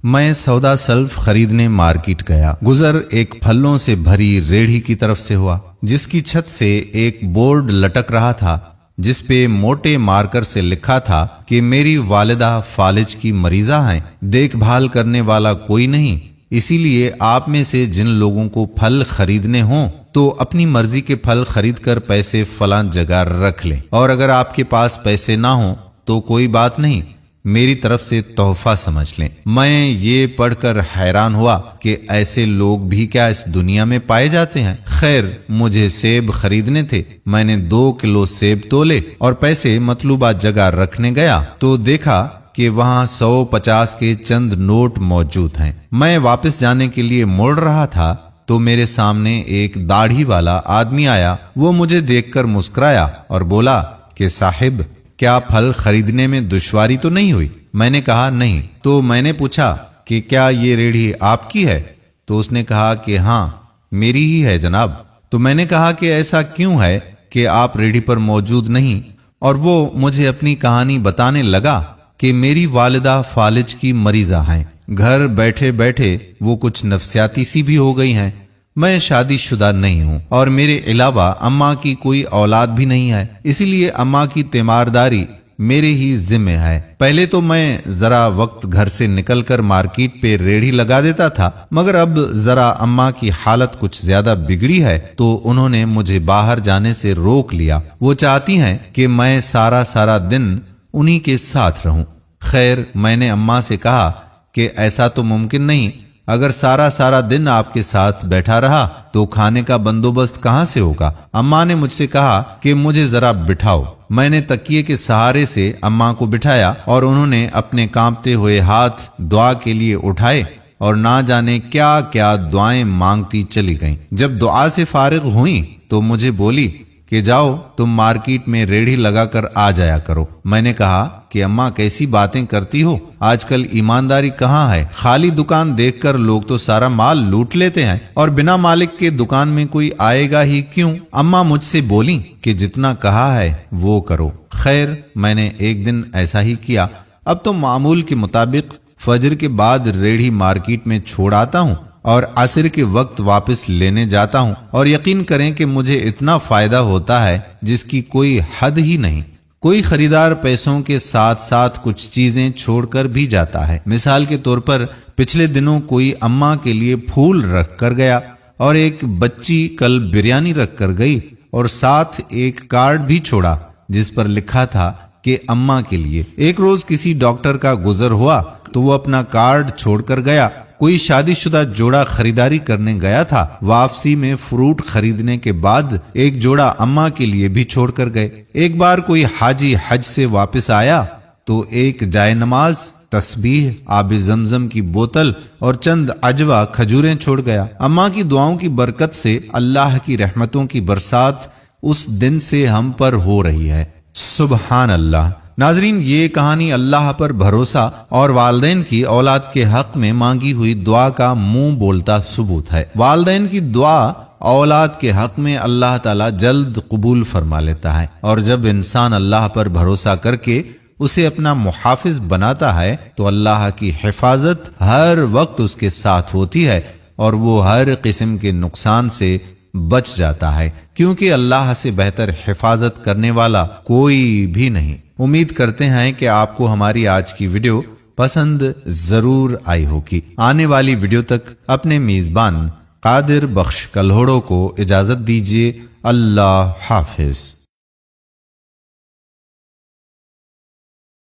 میں سودا سلف خریدنے مارکیٹ گیا۔ گزر ایک پھلوں سے بھری ریڑھی کی طرف سے ہوا، جس کی چھت سے ایک بورڈ لٹک رہا تھا جس پہ موٹے مارکر سے لکھا تھا کہ میری والدہ فالج کی مریضہ ہیں، دیکھ بھال کرنے والا کوئی نہیں، اسی لیے آپ میں سے جن لوگوں کو پھل خریدنے ہوں تو اپنی مرضی کے پھل خرید کر پیسے فلاں جگہ رکھ لیں، اور اگر آپ کے پاس پیسے نہ ہوں تو کوئی بات نہیں، میری طرف سے تحفہ سمجھ لیں۔ میں یہ پڑھ کر حیران ہوا کہ ایسے لوگ بھی کیا اس دنیا میں پائے جاتے ہیں۔ خیر، مجھے سیب خریدنے تھے، میں نے 2 کلو سیب تولے اور پیسے مطلوبہ جگہ رکھنے گیا تو دیکھا کہ وہاں 150 کے چند نوٹ موجود ہیں۔ میں واپس جانے کے لیے مڑ رہا تھا تو میرے سامنے ایک داڑھی والا آدمی آیا۔ وہ مجھے دیکھ کر مسکرایا اور بولا کہ صاحب، کیا پھل خریدنے میں دشواری تو نہیں ہوئی؟ میں نے کہا نہیں۔ تو میں نے پوچھا کہ کیا یہ ریڑھی آپ کی ہے؟ تو اس نے کہا کہ ہاں، میری ہی ہے جناب۔ تو میں نے کہا کہ ایسا کیوں ہے کہ آپ ریڑھی پر موجود نہیں؟ اور وہ مجھے اپنی کہانی بتانے لگا کہ میری والدہ فالج کی مریضہ ہیں، گھر بیٹھے بیٹھے وہ کچھ نفسیاتی سی بھی ہو گئی ہیں، میں شادی شدہ نہیں ہوں اور میرے علاوہ اماں کی کوئی اولاد بھی نہیں ہے، اسی لیے اماں کی تیمارداری میرے ہی ذمہ ہے۔ پہلے تو میں ذرا وقت گھر سے نکل کر مارکیٹ پہ ریڑھی لگا دیتا تھا، مگر اب ذرا اماں کی حالت کچھ زیادہ بگڑی ہے تو انہوں نے مجھے باہر جانے سے روک لیا۔ وہ چاہتی ہیں کہ میں سارا دن انہی کے ساتھ رہوں۔ خیر، میں نے اماں سے کہا کہ ایسا تو ممکن نہیں، اگر سارا دن آپ کے ساتھ بیٹھا رہا تو کھانے کا بندوبست کہاں سے ہوگا؟ اماں نے مجھ سے کہا کہ مجھے ذرا بٹھاؤ۔ میں نے تکیے کے سہارے سے اماں کو بٹھایا اور انہوں نے اپنے کانپتے ہوئے ہاتھ دعا کے لیے اٹھائے اور نہ جانے کیا کیا دعائیں مانگتی چلی گئیں۔ جب دعا سے فارغ ہوئیں تو مجھے بولی کہ جاؤ تم مارکیٹ میں ریڑھی لگا کر آ جایا کرو۔ میں نے کہا کہ اماں کیسی باتیں کرتی ہو، آج کل ایمانداری کہاں ہے؟ خالی دکان دیکھ کر لوگ تو سارا مال لوٹ لیتے ہیں اور بنا مالک کے دکان میں کوئی آئے گا ہی کیوں؟ اماں مجھ سے بولیں کہ جتنا کہا ہے وہ کرو۔ خیر، میں نے ایک دن ایسا ہی کیا۔ اب تو معمول کے مطابق فجر کے بعد ریڑھی مارکیٹ میں چھوڑ آتا ہوں اور عصر کے وقت واپس لینے جاتا ہوں، اور یقین کریں کہ مجھے اتنا فائدہ ہوتا ہے جس کی کوئی حد ہی نہیں۔ کوئی خریدار پیسوں کے ساتھ ساتھ کچھ چیزیں چھوڑ کر بھی جاتا ہے۔ مثال کے طور پر پچھلے دنوں کوئی اماں کے لیے پھول رکھ کر گیا اور ایک بچی کل بریانی رکھ کر گئی اور ساتھ ایک کارڈ بھی چھوڑا جس پر لکھا تھا کہ اماں کے لیے۔ ایک روز کسی ڈاکٹر کا گزر ہوا تو وہ اپنا کارڈ چھوڑ کر گیا۔ کوئی شادی شدہ جوڑا خریداری کرنے گیا تھا، واپسی میں فروٹ خریدنے کے بعد ایک جوڑا اماں کے لیے بھی چھوڑ کر گئے۔ ایک بار کوئی حاجی حج سے واپس آیا تو ایک جائے نماز، تسبیح، آب زمزم کی بوتل اور چند عجوہ کھجوریں چھوڑ گیا۔ اماں کی دعاؤں کی برکت سے اللہ کی رحمتوں کی برسات اس دن سے ہم پر ہو رہی ہے۔ سبحان اللہ۔ ناظرین، یہ کہانی اللہ پر بھروسہ اور والدین کی اولاد کے حق میں مانگی ہوئی دعا کا منہ بولتا ثبوت ہے۔ والدین کی دعا اولاد کے حق میں اللہ تعالی جلد قبول فرما لیتا ہے، اور جب انسان اللہ پر بھروسہ کر کے اسے اپنا محافظ بناتا ہے تو اللہ کی حفاظت ہر وقت اس کے ساتھ ہوتی ہے اور وہ ہر قسم کے نقصان سے بچ جاتا ہے، کیونکہ اللہ سے بہتر حفاظت کرنے والا کوئی بھی نہیں۔ امید کرتے ہیں کہ آپ کو ہماری آج کی ویڈیو پسند ضرور آئی ہوگی۔ آنے والی ویڈیو تک اپنے میزبان قادر بخش کلہوڑوں کو اجازت دیجیے۔ اللہ حافظ۔